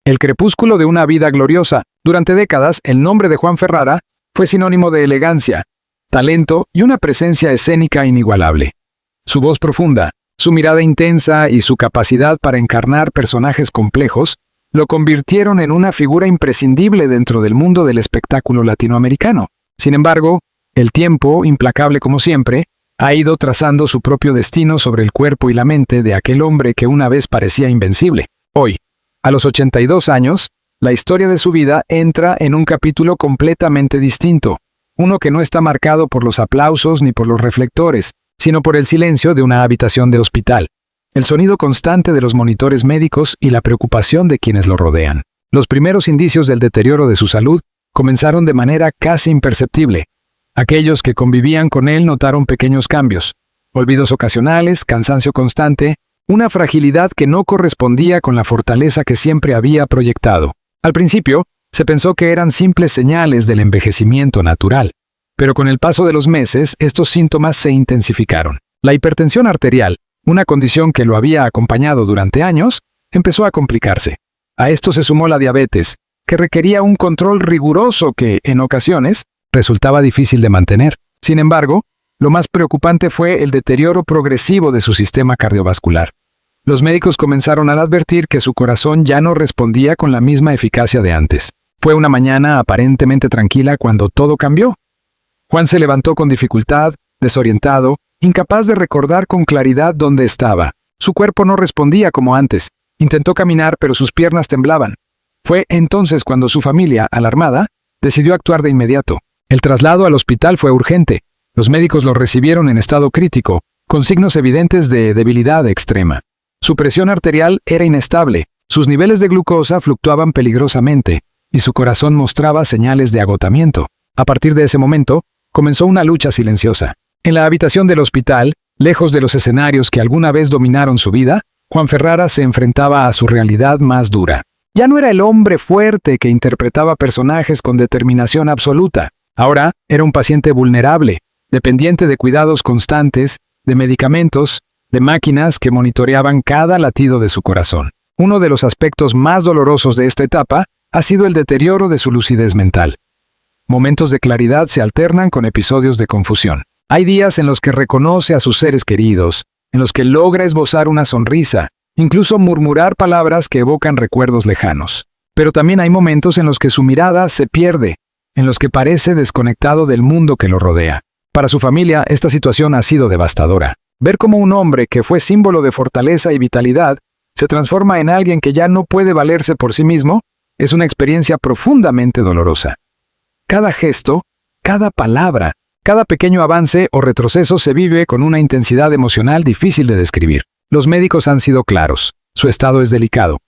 el crepúsculo de una vida gloriosa. Durante décadas, el nombre de Juan Ferrara fue sinónimo de elegancia, talento y una presencia escénica inigualable. Su voz profunda, su mirada intensa y su capacidad para encarnar personajes complejos lo convirtieron en una figura imprescindible dentro del mundo del espectáculo latinoamericano. Sin embargo, el tiempo, implacable como siempre, ha ido trazando su propio destino sobre el cuerpo y la mente de aquel hombre que una vez parecía invencible. Hoy, a los 82 años, la historia de su vida entra en un capítulo completamente distinto, uno que no está marcado por los aplausos ni por los reflectores, sino por el silencio de una habitación de hospital, el sonido constante de los monitores médicos y la preocupación de quienes lo rodean. Los primeros indicios del deterioro de su salud comenzaron de manera casi imperceptible. Aquellos que convivían con él notaron pequeños cambios, olvidos ocasionales, cansancio constante, una fragilidad que no correspondía con la fortaleza que siempre había proyectado. Al principio, se pensó que eran simples señales del envejecimiento natural, pero con el paso de los meses, estos síntomas se intensificaron. La hipertensión arterial, una condición que lo había acompañado durante años, empezó a complicarse. A esto se sumó la diabetes, que requería un control riguroso que, en ocasiones, resultaba difícil de mantener. Sin embargo, lo más preocupante fue el deterioro progresivo de su sistema cardiovascular. Los médicos comenzaron a advertir que su corazón ya no respondía con la misma eficacia de antes. Fue una mañana aparentemente tranquila cuando todo cambió. Juan se levantó con dificultad, desorientado, incapaz de recordar con claridad dónde estaba. Su cuerpo no respondía como antes. Intentó caminar, pero sus piernas temblaban. Fue entonces cuando su familia, alarmada, decidió actuar de inmediato. El traslado al hospital fue urgente. Los médicos lo recibieron en estado crítico, con signos evidentes de debilidad extrema. Su presión arterial era inestable, sus niveles de glucosa fluctuaban peligrosamente, y su corazón mostraba señales de agotamiento. A partir de ese momento, comenzó una lucha silenciosa. En la habitación del hospital, lejos de los escenarios que alguna vez dominaron su vida, Juan Ferrara se enfrentaba a su realidad más dura. Ya no era el hombre fuerte que interpretaba personajes con determinación absoluta. Ahora era un paciente vulnerable, dependiente de cuidados constantes, de medicamentos, de máquinas que monitoreaban cada latido de su corazón. Uno de los aspectos más dolorosos de esta etapa ha sido el deterioro de su lucidez mental. Momentos de claridad se alternan con episodios de confusión. Hay días en los que reconoce a sus seres queridos, en los que logra esbozar una sonrisa, incluso murmurar palabras que evocan recuerdos lejanos. Pero también hay momentos en los que su mirada se pierde, en los que parece desconectado del mundo que lo rodea. Para su familia, esta situación ha sido devastadora. Ver cómo un hombre que fue símbolo de fortaleza y vitalidad se transforma en alguien que ya no puede valerse por sí mismo es una experiencia profundamente dolorosa. Cada gesto, cada palabra, cada pequeño avance o retroceso se vive con una intensidad emocional difícil de describir. Los médicos han sido claros. Su estado es delicado.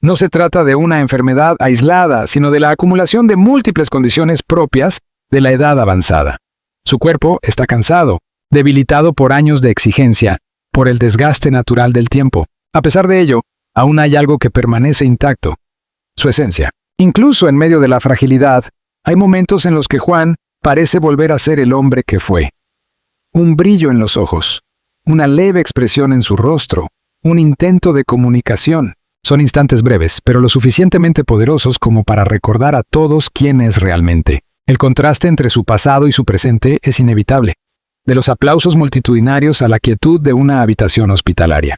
No se trata de una enfermedad aislada, sino de la acumulación de múltiples condiciones propias de la edad avanzada. Su cuerpo está cansado, debilitado por años de exigencia, por el desgaste natural del tiempo. A pesar de ello, aún hay algo que permanece intacto: su esencia. Incluso en medio de la fragilidad, hay momentos en los que Juan parece volver a ser el hombre que fue. Un brillo en los ojos, una leve expresión en su rostro, un intento de comunicación. Son instantes breves, pero lo suficientemente poderosos como para recordar a todos quién es realmente. El contraste entre su pasado y su presente es inevitable. De los aplausos multitudinarios a la quietud de una habitación hospitalaria.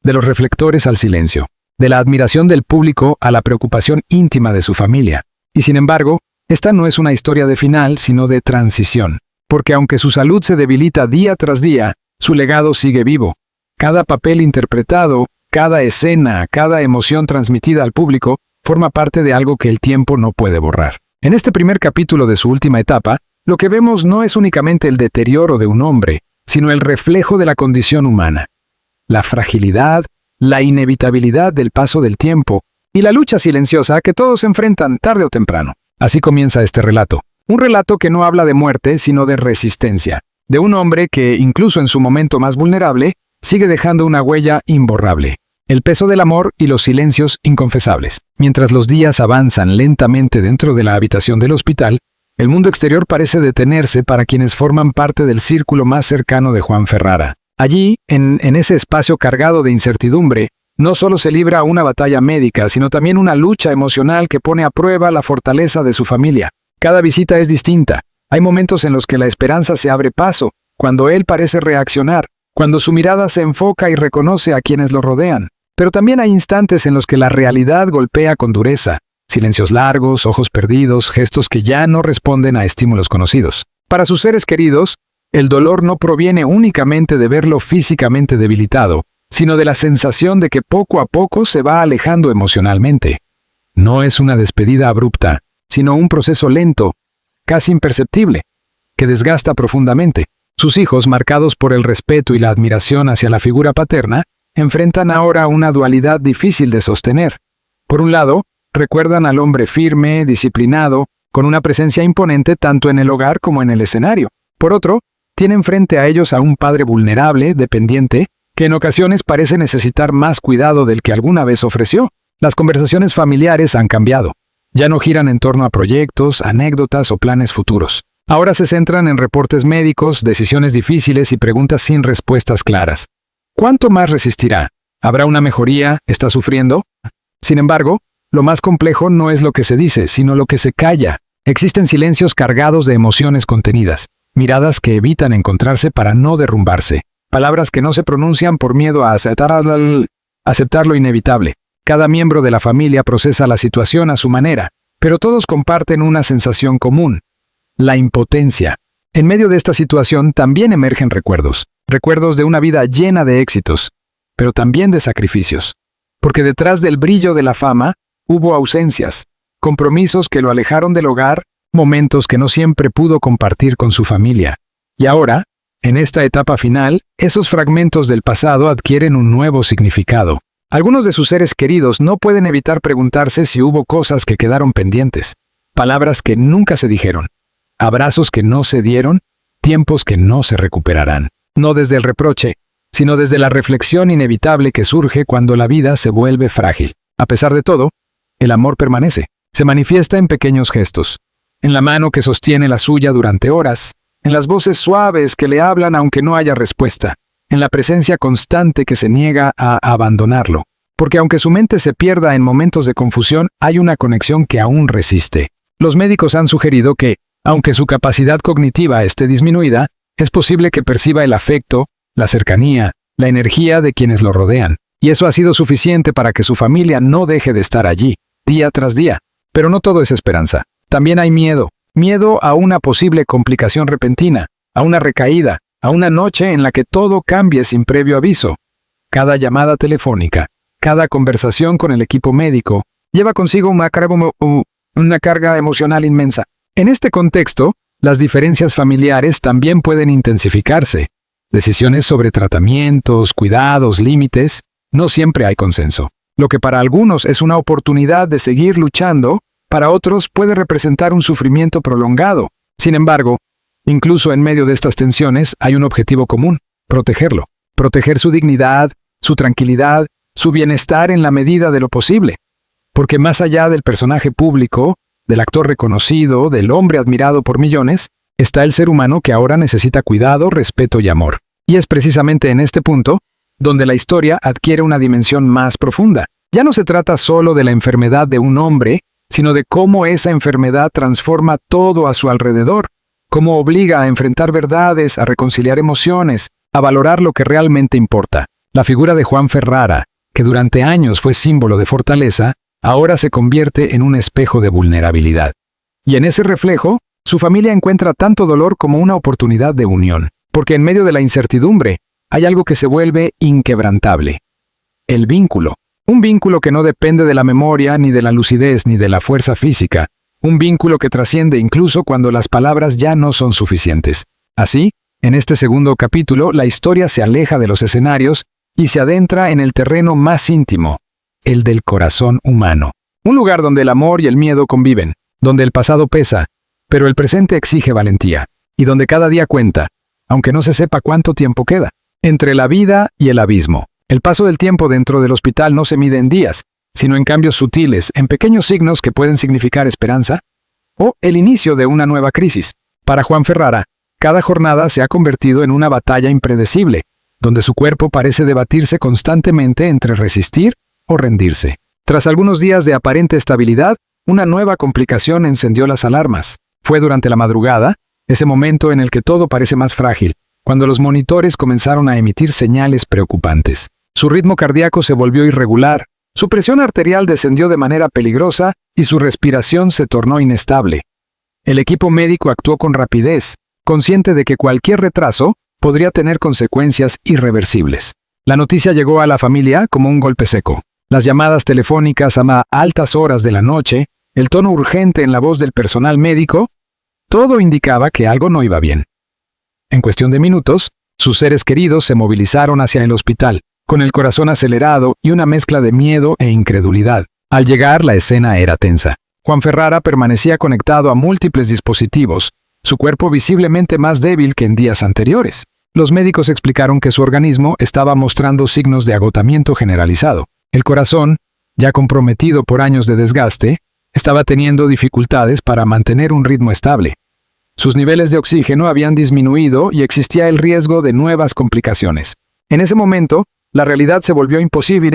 De los reflectores al silencio. De la admiración del público a la preocupación íntima de su familia. Y sin embargo, esta no es una historia de final, sino de transición. Porque aunque su salud se debilita día tras día, su legado sigue vivo. Cada papel interpretado, cada escena, cada emoción transmitida al público, forma parte de algo que el tiempo no puede borrar. En este primer capítulo de su última etapa, lo que vemos no es únicamente el deterioro de un hombre, sino el reflejo de la condición humana. La fragilidad, la inevitabilidad del paso del tiempo y la lucha silenciosa que todos enfrentan tarde o temprano. Así comienza este relato. Un relato que no habla de muerte, sino de resistencia. De un hombre que, incluso en su momento más vulnerable, sigue dejando una huella imborrable. El peso del amor y los silencios inconfesables. Mientras los días avanzan lentamente dentro de la habitación del hospital, el mundo exterior parece detenerse para quienes forman parte del círculo más cercano de Juan Ferrara. Allí, en ese espacio cargado de incertidumbre, No solo se libra una batalla médica, sino también una lucha emocional que pone a prueba la fortaleza de su familia. Cada visita es distinta. Hay momentos en los que la esperanza se abre paso, cuando él parece reaccionar, cuando su mirada se enfoca y reconoce a quienes lo rodean. Pero también hay instantes en los que la realidad golpea con dureza. Silencios largos, ojos perdidos, gestos que ya no responden a estímulos conocidos. Para sus seres queridos, el dolor no proviene únicamente de verlo físicamente debilitado, sino de la sensación de que poco a poco se va alejando emocionalmente. No es una despedida abrupta, sino un proceso lento, casi imperceptible, que desgasta profundamente. Sus hijos, marcados por el respeto y la admiración hacia la figura paterna, enfrentan ahora una dualidad difícil de sostener. Por un lado, recuerdan al hombre firme, disciplinado, con una presencia imponente tanto en el hogar como en el escenario. Por otro, tienen frente a ellos a un padre vulnerable, dependiente, que en ocasiones parece necesitar más cuidado del que alguna vez ofreció. Las conversaciones familiares han cambiado. Ya no giran en torno a proyectos, anécdotas o planes futuros. Ahora se centran en reportes médicos, decisiones difíciles y preguntas sin respuestas claras. ¿Cuánto más resistirá? ¿Habrá una mejoría? ¿Está sufriendo? Sin embargo, lo más complejo no es lo que se dice, sino lo que se calla. Existen silencios cargados de emociones contenidas, miradas que evitan encontrarse para no derrumbarse, palabras que no se pronuncian por miedo a aceptar lo inevitable. Cada miembro de la familia procesa la situación a su manera, pero todos comparten una sensación común: la impotencia. En medio de esta situación también emergen recuerdos de una vida llena de éxitos, pero también de sacrificios. Porque detrás del brillo de la fama hubo ausencias, compromisos que lo alejaron del hogar, momentos que no siempre pudo compartir con su familia. Y ahora, en esta etapa final, esos fragmentos del pasado adquieren un nuevo significado. Algunos de sus seres queridos no pueden evitar preguntarse si hubo cosas que quedaron pendientes, palabras que nunca se dijeron, abrazos que no se dieron, tiempos que no se recuperarán. No desde el reproche, sino desde la reflexión inevitable que surge cuando la vida se vuelve frágil. A pesar de todo, el amor permanece. Se manifiesta en pequeños gestos, en la mano que sostiene la suya durante horas, en las voces suaves que le hablan aunque no haya respuesta, en la presencia constante que se niega a abandonarlo. Porque aunque su mente se pierda en momentos de confusión, hay una conexión que aún resiste. Los médicos han sugerido que, aunque su capacidad cognitiva esté disminuida, es posible que perciba el afecto, la cercanía, la energía de quienes lo rodean. Y eso ha sido suficiente para que su familia no deje de estar allí, día tras día. Pero no todo es esperanza. También hay miedo. Miedo a una posible complicación repentina, a una recaída, a una noche en la que todo cambie sin previo aviso. Cada llamada telefónica, cada conversación con el equipo médico, lleva consigo una carga emocional inmensa. En este contexto, las diferencias familiares también pueden intensificarse. Decisiones sobre tratamientos, cuidados, límites, no siempre hay consenso. Lo que para algunos es una oportunidad de seguir luchando, para otros puede representar un sufrimiento prolongado. Sin embargo, incluso en medio de estas tensiones hay un objetivo común: protegerlo. Proteger su dignidad, su tranquilidad, su bienestar en la medida de lo posible. Porque más allá del personaje público, del actor reconocido, del hombre admirado por millones, está el ser humano que ahora necesita cuidado, respeto y amor. Y es precisamente en este punto donde la historia adquiere una dimensión más profunda. Ya no se trata solo de la enfermedad de un hombre, sino de cómo esa enfermedad transforma todo a su alrededor, cómo obliga a enfrentar verdades, a reconciliar emociones, a valorar lo que realmente importa. La figura de Juan Ferrara, que durante años fue símbolo de fortaleza, ahora se convierte en un espejo de vulnerabilidad. Y en ese reflejo, su familia encuentra tanto dolor como una oportunidad de unión, porque en medio de la incertidumbre, hay algo que se vuelve inquebrantable: el vínculo. Un vínculo que no depende de la memoria, ni de la lucidez, ni de la fuerza física. Un vínculo que trasciende incluso cuando las palabras ya no son suficientes. Así, en este segundo capítulo, la historia se aleja de los escenarios y se adentra en el terreno más íntimo, el del corazón humano. Un lugar donde el amor y el miedo conviven, donde el pasado pesa, pero el presente exige valentía, y donde cada día cuenta, aunque no se sepa cuánto tiempo queda. Entre la vida y el abismo. El paso del tiempo dentro del hospital no se mide en días, sino en cambios sutiles, en pequeños signos que pueden significar esperanza o el inicio de una nueva crisis. Para Juan Ferrara, cada jornada se ha convertido en una batalla impredecible, donde su cuerpo parece debatirse constantemente entre resistir o rendirse. Tras algunos días de aparente estabilidad, una nueva complicación encendió las alarmas. Fue durante la madrugada, ese momento en el que todo parece más frágil, cuando los monitores comenzaron a emitir señales preocupantes. Su ritmo cardíaco se volvió irregular, su presión arterial descendió de manera peligrosa y su respiración se tornó inestable. El equipo médico actuó con rapidez, consciente de que cualquier retraso podría tener consecuencias irreversibles. La noticia llegó a la familia como un golpe seco. Las llamadas telefónicas a altas horas de la noche, el tono urgente en la voz del personal médico, todo indicaba que algo no iba bien. En cuestión de minutos, sus seres queridos se movilizaron hacia el hospital, con el corazón acelerado y una mezcla de miedo e incredulidad. Al llegar, la escena era tensa. Juan Ferrara permanecía conectado a múltiples dispositivos, su cuerpo visiblemente más débil que en días anteriores. Los médicos explicaron que su organismo estaba mostrando signos de agotamiento generalizado. El corazón, ya comprometido por años de desgaste, estaba teniendo dificultades para mantener un ritmo estable. Sus niveles de oxígeno habían disminuido y existía el riesgo de nuevas complicaciones. En ese momento, la realidad se volvió imposible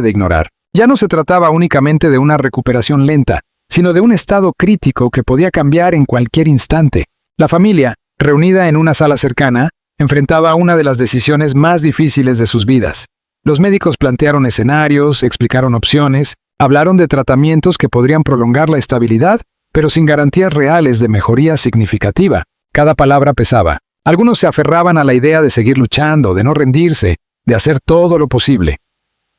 de ignorar. Ya no se trataba únicamente de una recuperación lenta, sino de un estado crítico que podía cambiar en cualquier instante. La familia, reunida en una sala cercana, enfrentaba una de las decisiones más difíciles de sus vidas. Los médicos plantearon escenarios, explicaron opciones, hablaron de tratamientos que podrían prolongar la estabilidad, pero sin garantías reales de mejoría significativa. Cada palabra pesaba. Algunos se aferraban a la idea de seguir luchando, de no rendirse, de hacer todo lo posible.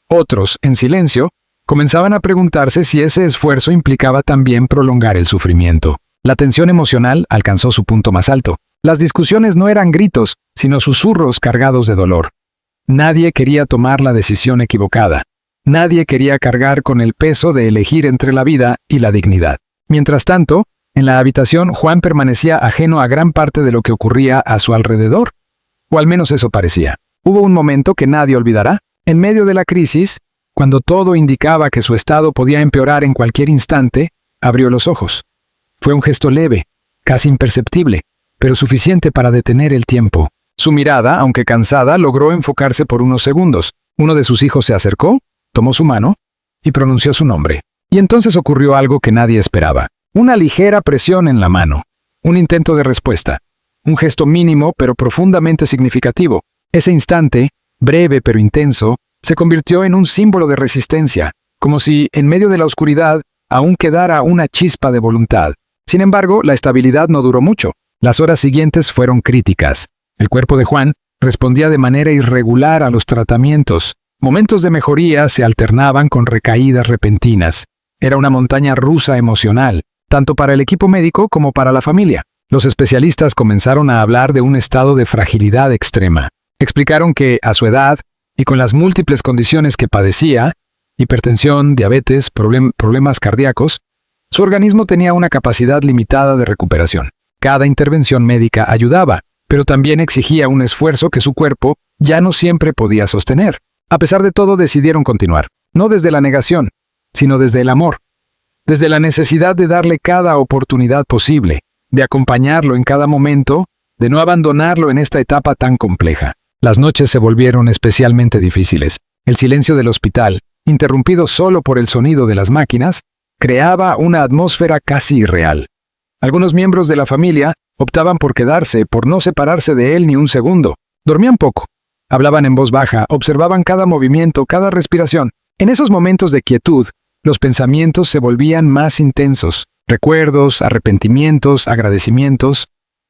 Otros, en silencio, comenzaban a preguntarse si ese esfuerzo implicaba también prolongar el sufrimiento. La tensión emocional alcanzó su punto más alto. Las discusiones no eran gritos, sino susurros cargados de dolor. Nadie quería tomar la decisión equivocada. Nadie quería cargar con el peso de elegir entre la vida y la dignidad. Mientras tanto, en la habitación, Juan permanecía ajeno a gran parte de lo que ocurría a su alrededor. O al menos eso parecía. Hubo un momento que nadie olvidará. En medio de la crisis, cuando todo indicaba que su estado podía empeorar en cualquier instante, abrió los ojos. Fue un gesto leve, casi imperceptible, pero suficiente para detener el tiempo. Su mirada, aunque cansada, logró enfocarse por unos segundos. Uno de sus hijos se acercó, tomó su mano y pronunció su nombre. Y entonces ocurrió algo que nadie esperaba. Una ligera presión en la mano. Un intento de respuesta. Un gesto mínimo pero profundamente significativo. Ese instante, breve pero intenso, se convirtió en un símbolo de resistencia, como si, en medio de la oscuridad, aún quedara una chispa de voluntad. Sin embargo, la estabilidad no duró mucho. Las horas siguientes fueron críticas. El cuerpo de Juan respondía de manera irregular a los tratamientos. Momentos de mejoría se alternaban con recaídas repentinas. Era una montaña rusa emocional, tanto para el equipo médico como para la familia. Los especialistas comenzaron a hablar de un estado de fragilidad extrema. Explicaron que, a su edad, y con las múltiples condiciones que padecía, hipertensión, diabetes, problemas cardíacos, su organismo tenía una capacidad limitada de recuperación. Cada intervención médica ayudaba, pero también exigía un esfuerzo que su cuerpo ya no siempre podía sostener. A pesar de todo, decidieron continuar, no desde la negación, sino desde el amor, desde la necesidad de darle cada oportunidad posible, de acompañarlo en cada momento, de no abandonarlo en esta etapa tan compleja. Las noches se volvieron especialmente difíciles. El silencio del hospital, interrumpido solo por el sonido de las máquinas, creaba una atmósfera casi irreal. Algunos miembros de la familia optaban por quedarse, por no separarse de él ni un segundo. Dormían poco. Hablaban en voz baja, observaban cada movimiento, cada respiración. En esos momentos de quietud, los pensamientos se volvían más intensos. Recuerdos, arrepentimientos, agradecimientos.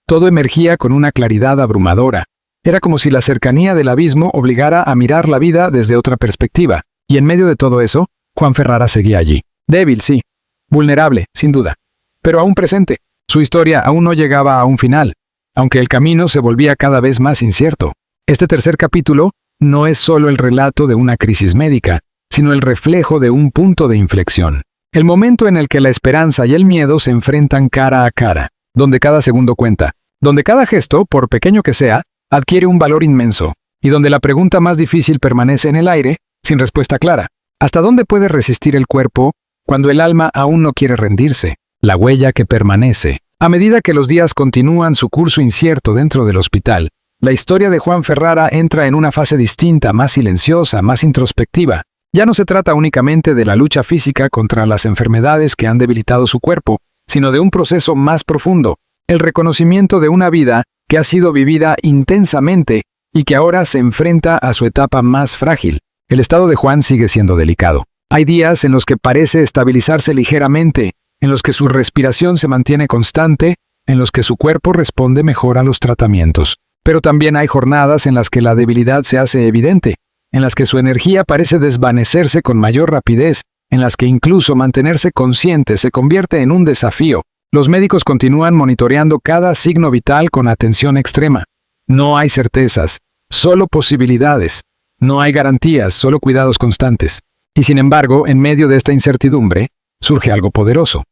Todo emergía con una claridad abrumadora. Era como si la cercanía del abismo obligara a mirar la vida desde otra perspectiva. Y en medio de todo eso, Juan Ferrara seguía allí. Débil, sí. Vulnerable, sin duda. Pero aún presente. Su historia aún no llegaba a un final, aunque el camino se volvía cada vez más incierto. Este tercer capítulo no es solo el relato de una crisis médica, sino el reflejo de un punto de inflexión. El momento en el que la esperanza y el miedo se enfrentan cara a cara, donde cada segundo cuenta, donde cada gesto, por pequeño que sea, adquiere un valor inmenso, y donde la pregunta más difícil permanece en el aire, sin respuesta clara. ¿Hasta dónde puede resistir el cuerpo cuando el alma aún no quiere rendirse? La huella que permanece. A medida que los días continúan su curso incierto dentro del hospital, la historia de Juan Ferrara entra en una fase distinta, más silenciosa, más introspectiva. Ya no se trata únicamente de la lucha física contra las enfermedades que han debilitado su cuerpo, sino de un proceso más profundo, el reconocimiento de una vida que ha sido vivida intensamente y que ahora se enfrenta a su etapa más frágil. El estado de Juan sigue siendo delicado. Hay días en los que parece estabilizarse ligeramente, en los que su respiración se mantiene constante, en los que su cuerpo responde mejor a los tratamientos. Pero también hay jornadas en las que la debilidad se hace evidente, en las que su energía parece desvanecerse con mayor rapidez, en las que incluso mantenerse consciente se convierte en un desafío. Los médicos continúan monitoreando cada signo vital con atención extrema. No hay certezas, solo posibilidades. No hay garantías, solo cuidados constantes. Y sin embargo, en medio de esta incertidumbre, surge algo poderoso: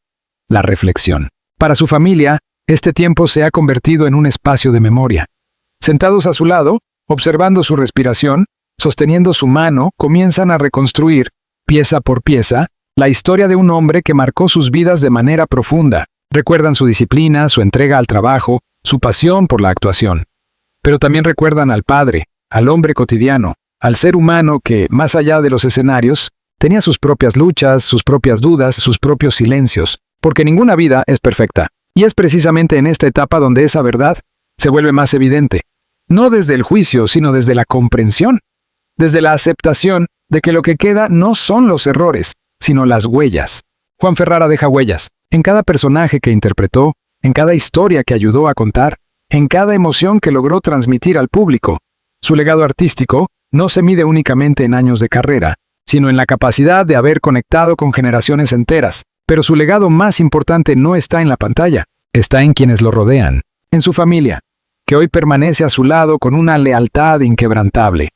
la reflexión. Para su familia, este tiempo se ha convertido en un espacio de memoria. Sentados a su lado, observando su respiración, sosteniendo su mano, comienzan a reconstruir, pieza por pieza, la historia de un hombre que marcó sus vidas de manera profunda. Recuerdan su disciplina, su entrega al trabajo, su pasión por la actuación. Pero también recuerdan al padre, al hombre cotidiano, al ser humano que, más allá de los escenarios, tenía sus propias luchas, sus propias dudas, sus propios silencios, porque ninguna vida es perfecta. Y es precisamente en esta etapa donde esa verdad se vuelve más evidente. No desde el juicio, sino desde la comprensión, desde la aceptación de que lo que queda no son los errores, sino las huellas. Juan Ferrara deja huellas, en cada personaje que interpretó, en cada historia que ayudó a contar, en cada emoción que logró transmitir al público. Su legado artístico no se mide únicamente en años de carrera, sino en la capacidad de haber conectado con generaciones enteras. Pero su legado más importante no está en la pantalla, está en quienes lo rodean, en su familia, que hoy permanece a su lado con una lealtad inquebrantable,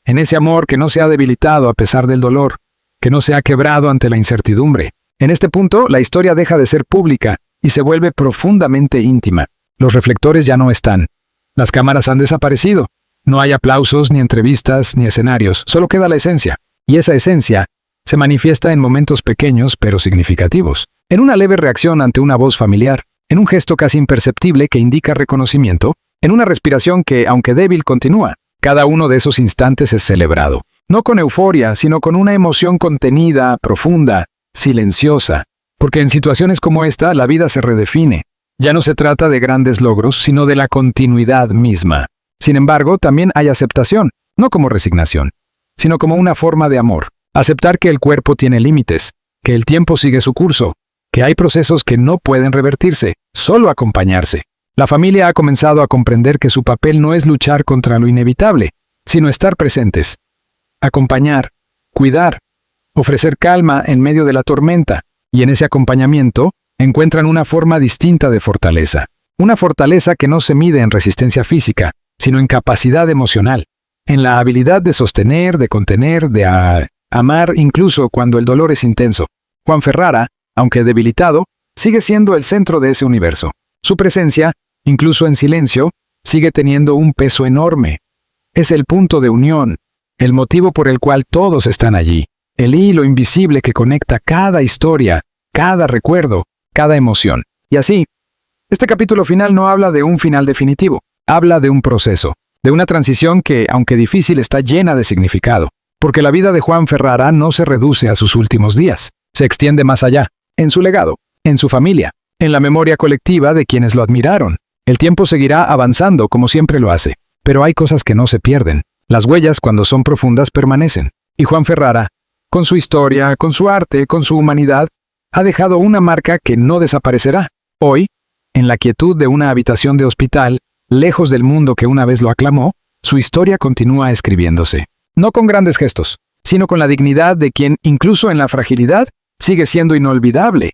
en ese amor que no se ha debilitado a pesar del dolor, que no se ha quebrado ante la incertidumbre. En este punto, la historia deja de ser pública y se vuelve profundamente íntima. Los reflectores ya no están. Las cámaras han desaparecido. No hay aplausos, ni entrevistas, ni escenarios. Solo queda la esencia. Y esa esencia se manifiesta en momentos pequeños pero significativos. En una leve reacción ante una voz familiar, en un gesto casi imperceptible que indica reconocimiento, en una respiración que, aunque débil, continúa. Cada uno de esos instantes es celebrado. No con euforia, sino con una emoción contenida, profunda, silenciosa. Porque en situaciones como esta, la vida se redefine. Ya no se trata de grandes logros, sino de la continuidad misma. Sin embargo, también hay aceptación, no como resignación, sino como una forma de amor. Aceptar que el cuerpo tiene límites, que el tiempo sigue su curso, que hay procesos que no pueden revertirse, solo acompañarse. La familia ha comenzado a comprender que su papel no es luchar contra lo inevitable, sino estar presentes. Acompañar, cuidar, ofrecer calma en medio de la tormenta, y en ese acompañamiento encuentran una forma distinta de fortaleza. Una fortaleza que no se mide en resistencia física, sino en capacidad emocional, en la habilidad de sostener, de contener, de amar incluso cuando el dolor es intenso. Juan Ferrara, aunque debilitado, sigue siendo el centro de ese universo. Su presencia, incluso en silencio, sigue teniendo un peso enorme. Es el punto de unión, el motivo por el cual todos están allí, el hilo invisible que conecta cada historia, cada recuerdo, cada emoción. Y así, este capítulo final no habla de un final definitivo, habla de un proceso, de una transición que, aunque difícil, está llena de significado. Porque la vida de Juan Ferrara no se reduce a sus últimos días, se extiende más allá, en su legado, en su familia, en la memoria colectiva de quienes lo admiraron. El tiempo seguirá avanzando como siempre lo hace, pero hay cosas que no se pierden. Las huellas, cuando son profundas, permanecen. Y Juan Ferrara, con su historia, con su arte, con su humanidad, ha dejado una marca que no desaparecerá. Hoy, en la quietud de una habitación de hospital, lejos del mundo que una vez lo aclamó, su historia continúa escribiéndose. No con grandes gestos, sino con la dignidad de quien, incluso en la fragilidad, sigue siendo inolvidable.